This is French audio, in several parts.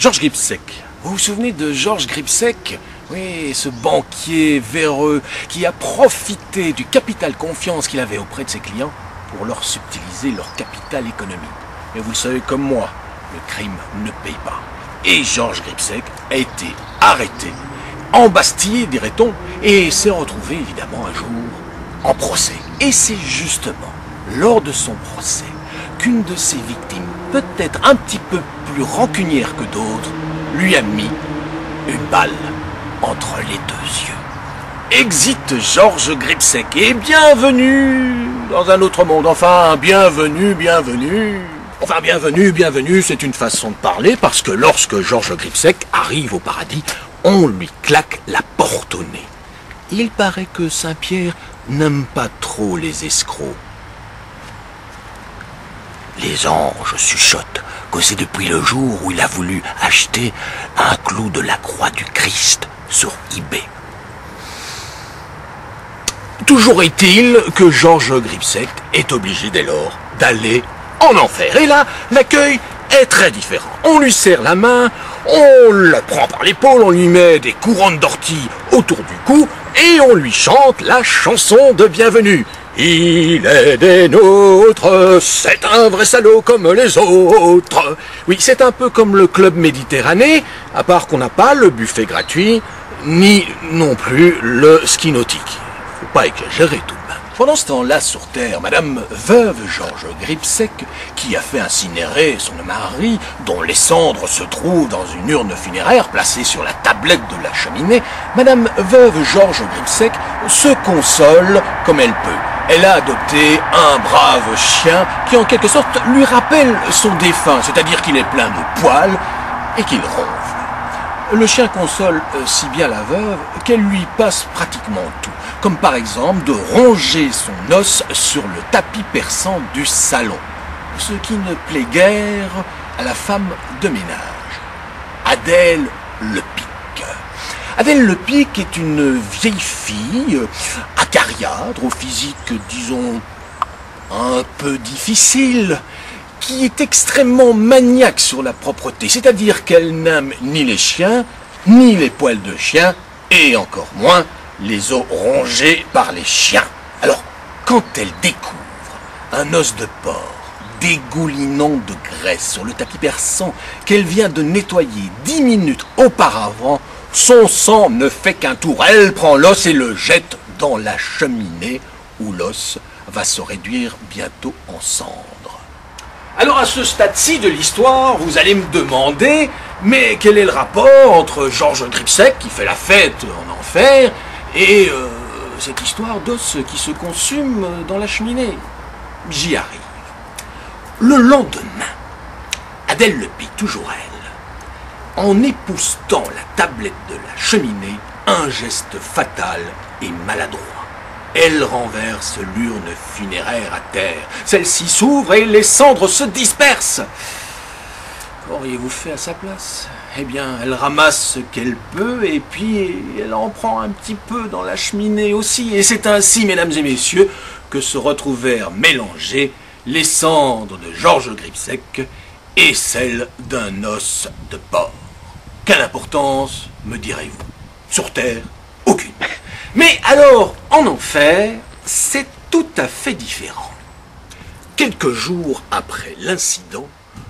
Georges Gripsec. Vous vous souvenez de Georges Gripsec? Oui, ce banquier véreux qui a profité du capital confiance qu'il avait auprès de ses clients pour leur subtiliser leur capital économique. Mais vous le savez comme moi, le crime ne paye pas. Et Georges Gripsec a été arrêté, embastillé, dirait-on, et s'est retrouvé évidemment un jour en procès. Et c'est justement lors de son procès qu'une de ses victimes, peut-être un petit peu plus rancunière que d'autres, lui a mis une balle entre les deux yeux. Exit Georges Gripsec et bienvenue dans un autre monde. Enfin, bienvenue, bienvenue. Enfin, bienvenue, bienvenue, c'est une façon de parler parce que lorsque Georges Gripsec arrive au paradis, on lui claque la porte au nez. Il paraît que Saint-Pierre n'aime pas trop les escrocs. Les anges chuchotent que c'est depuis le jour où il a voulu acheter un clou de la croix du Christ sur eBay. Toujours est-il que Georges Gripsec est obligé dès lors d'aller en enfer. Et là, l'accueil est très différent. On lui serre la main, on le prend par l'épaule, on lui met des couronnes d'ortie autour du cou et on lui chante la chanson de bienvenue. Il est des nôtres, c'est un vrai salaud comme les autres. Oui, c'est un peu comme le club Méditerranée, à part qu'on n'a pas le buffet gratuit, ni non plus le ski nautique. Faut pas exagérer tout de même. Pendant ce temps-là, sur Terre, Madame veuve Georges Gripsec, qui a fait incinérer son mari, dont les cendres se trouvent dans une urne funéraire placée sur la tablette de la cheminée, Madame veuve Georges Gripsec se console comme elle peut. Elle a adopté un brave chien qui, en quelque sorte, lui rappelle son défunt, c'est-à-dire qu'il est plein de poils et qu'il ronfle. Le chien console si bien la veuve qu'elle lui passe pratiquement tout, comme par exemple de ronger son os sur le tapis persan du salon, ce qui ne plaît guère à la femme de ménage, Adèle Lepic. Adèle Lepic est une vieille fille acariâtre, au physique, disons, un peu difficile, qui est extrêmement maniaque sur la propreté, c'est-à-dire qu'elle n'aime ni les chiens, ni les poils de chien, et encore moins les os rongés par les chiens. Alors, quand elle découvre un os de porc dégoulinant de graisse sur le tapis persan qu'elle vient de nettoyer 10 minutes auparavant, son sang ne fait qu'un tour. Elle prend l'os et le jette dans la cheminée où l'os va se réduire bientôt en cendres. Alors à ce stade-ci de l'histoire, vous allez me demander, mais quel est le rapport entre Georges Gripsec, qui fait la fête en enfer, et cette histoire d'os qui se consume dans la cheminée? J'y arrive. Le lendemain, Adèle Lepic, toujours elle, en époussetant la tablette de la cheminée, un geste fatal et maladroit. Elle renverse l'urne funéraire à terre. Celle-ci s'ouvre et les cendres se dispersent. Qu'auriez-vous fait à sa place? Eh bien, elle ramasse ce qu'elle peut et puis elle en prend un petit peu dans la cheminée aussi. Et c'est ainsi, mesdames et messieurs, que se retrouvèrent mélangées les cendres de Georges Gripsec et celles d'un os de porc. Quelle importance, me direz-vous? Sur Terre, aucune. Mais alors, en enfer, c'est tout à fait différent. Quelques jours après l'incident,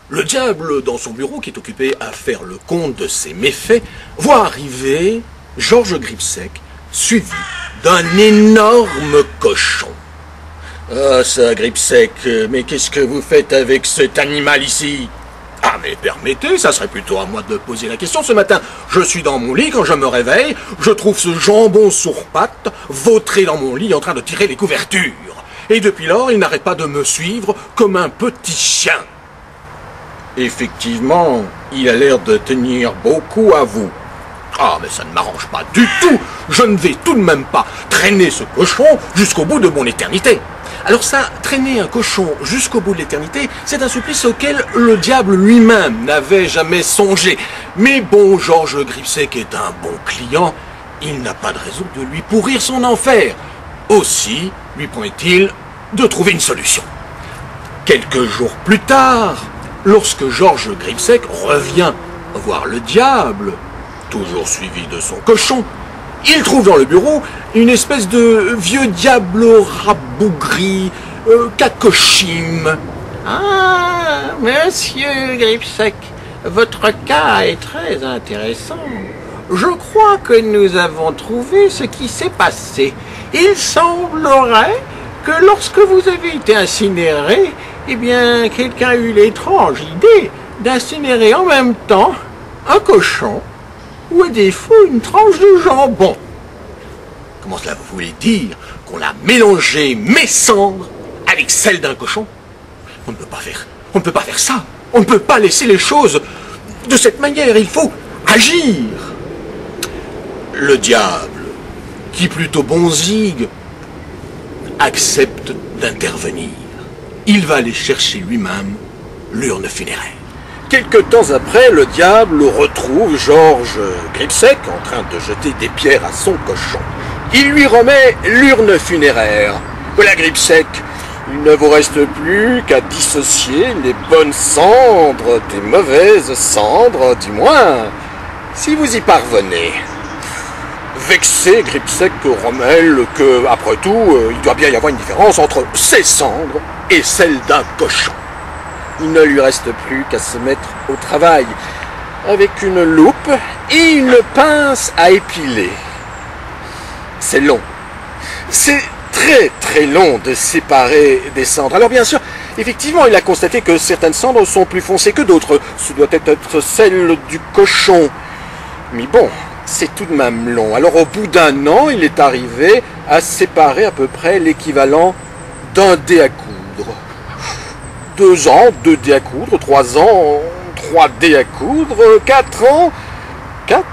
le diable, dans son bureau, qui est occupé à faire le compte de ses méfaits, voit arriver Georges Gripsec, suivi d'un énorme cochon. Ah, ça, Gripsec, mais qu'est-ce que vous faites avec cet animal ici? Ah, mais permettez, ça serait plutôt à moi de poser la question. Ce matin, je suis dans mon lit, quand je me réveille, je trouve ce jambon sur pattes, vautré dans mon lit, en train de tirer les couvertures. Et depuis lors, il n'arrête pas de me suivre comme un petit chien. Effectivement, il a l'air de tenir beaucoup à vous. Ah, mais ça ne m'arrange pas du tout. Je ne vais tout de même pas traîner ce cochon jusqu'au bout de mon éternité. Alors ça, traîner un cochon jusqu'au bout de l'éternité, c'est un supplice auquel le diable lui-même n'avait jamais songé. Mais bon, Georges Gripsec est un bon client, il n'a pas de raison de lui pourrir son enfer. Aussi, lui promet-il de trouver une solution. Quelques jours plus tard, lorsque Georges Gripsec revient voir le diable, toujours suivi de son cochon. Il trouve dans le bureau une espèce de vieux diable rabougri, cacochime. Ah, monsieur Gripsec, votre cas est très intéressant. Je crois que nous avons trouvé ce qui s'est passé. Il semblerait que lorsque vous avez été incinéré, eh bien, quelqu'un a eu l'étrange idée d'incinérer en même temps un cochon ou à défaut une tranche de jambon. Comment cela vous voulez dire qu'on a mélangé mes cendres avec celles d'un cochon? On ne peut pas faire ça. On ne peut pas laisser les choses de cette manière. Il faut agir. Le diable, qui plutôt bon zigue, accepte d'intervenir. Il va aller chercher lui-même l'urne funéraire. Quelque temps après, le diable retrouve Georges Gripsec en train de jeter des pierres à son cochon. Il lui remet l'urne funéraire. Voilà, Gripsec, il ne vous reste plus qu'à dissocier les bonnes cendres des mauvaises cendres, du moins, si vous y parvenez. Vexé, Gripsec Rommel que, après tout, il doit bien y avoir une différence entre ses cendres et celles d'un cochon. Il ne lui reste plus qu'à se mettre au travail avec une loupe et une pince à épiler. C'est long. C'est très très long de séparer des cendres. Alors bien sûr, effectivement, il a constaté que certaines cendres sont plus foncées que d'autres. Ce doit être celle du cochon. Mais bon, c'est tout de même long. Alors au bout d'un an, il est arrivé à séparer à peu près l'équivalent d'un dé à coudre. 2 ans, 2 dés à coudre, 3 ans, 3 dés à coudre, 4 ans, 4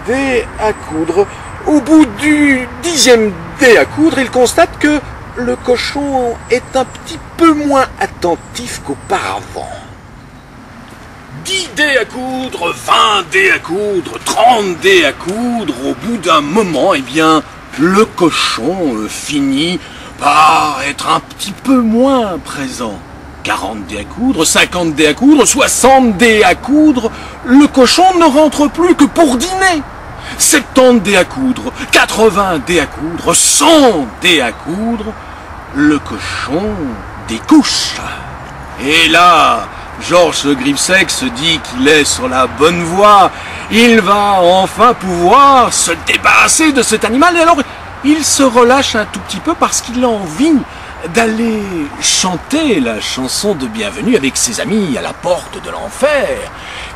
dés à coudre. Au bout du 10e dé à coudre, il constate que le cochon est un petit peu moins attentif qu'auparavant. 10 dés à coudre, 20 dés à coudre, 30 dés à coudre. Au bout d'un moment, eh bien, le cochon finit par être un petit peu moins présent. 40 dés à coudre, 50 dés à coudre, 60 dés à coudre. Le cochon ne rentre plus que pour dîner. 70 dés à coudre, 80 dés à coudre, 100 dés à coudre. Le cochon découche. Et là, Georges Gripsec se dit qu'il est sur la bonne voie. Il va enfin pouvoir se débarrasser de cet animal. Et alors, il se relâche un tout petit peu parce qu'il a envie d'aller chanter la chanson de bienvenue avec ses amis à la porte de l'enfer.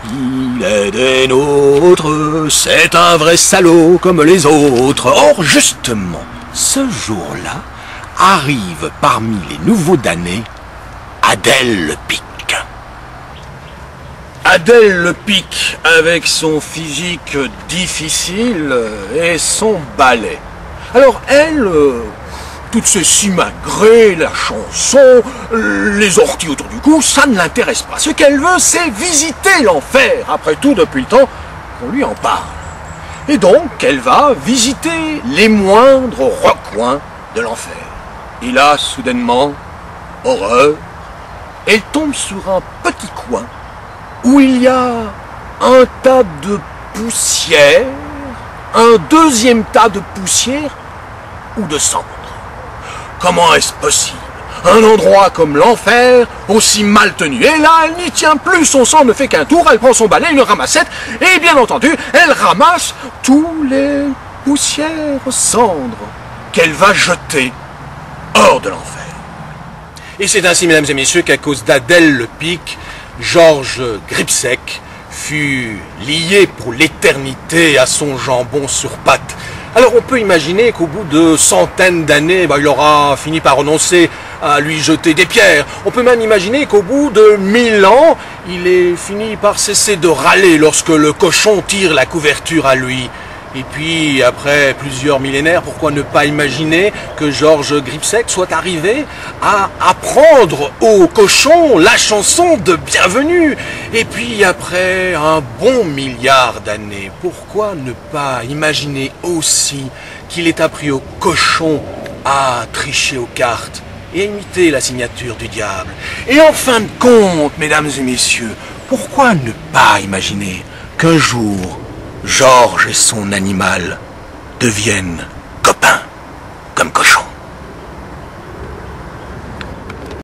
Il est des nôtres, c'est un vrai salaud comme les autres. Or, justement, ce jour-là, arrive parmi les nouveaux damnés Adèle le Pic. Adèle le Pic, avec son physique difficile et son balai. Alors elle, toutes ces simagrées, la chanson, les orties autour du cou, ça ne l'intéresse pas. Ce qu'elle veut, c'est visiter l'enfer. Après tout, depuis le temps qu'on lui en parle. Et donc, elle va visiter les moindres recoins de l'enfer. Et là, soudainement, horreur, elle tombe sur un petit coin où il y a un tas de poussière, un deuxième tas de poussière ou de cendres. Comment est-ce possible? Un endroit comme l'enfer, aussi mal tenu. Et là, elle n'y tient plus, son sang ne fait qu'un tour, elle prend son balai, une ramassette, et bien entendu, elle ramasse tous les poussières cendres qu'elle va jeter hors de l'enfer. Et c'est ainsi, mesdames et messieurs, qu'à cause d'Adèle le Pic, Georges Gripsec fut lié pour l'éternité à son jambon sur pattes. Alors on peut imaginer qu'au bout de centaines d'années, il aura fini par renoncer à lui jeter des pierres. On peut même imaginer qu'au bout de 1000 ans, il ait fini par cesser de râler lorsque le cochon tire la couverture à lui. Et puis, après plusieurs millénaires, pourquoi ne pas imaginer que Georges Gripsec soit arrivé à apprendre au cochon la chanson de bienvenue? Et puis, après un bon milliard d'années, pourquoi ne pas imaginer aussi qu'il ait appris au cochon à tricher aux cartes et à imiter la signature du diable? Et en fin de compte, mesdames et messieurs, pourquoi ne pas imaginer qu'un jour, Georges et son animal deviennent copains.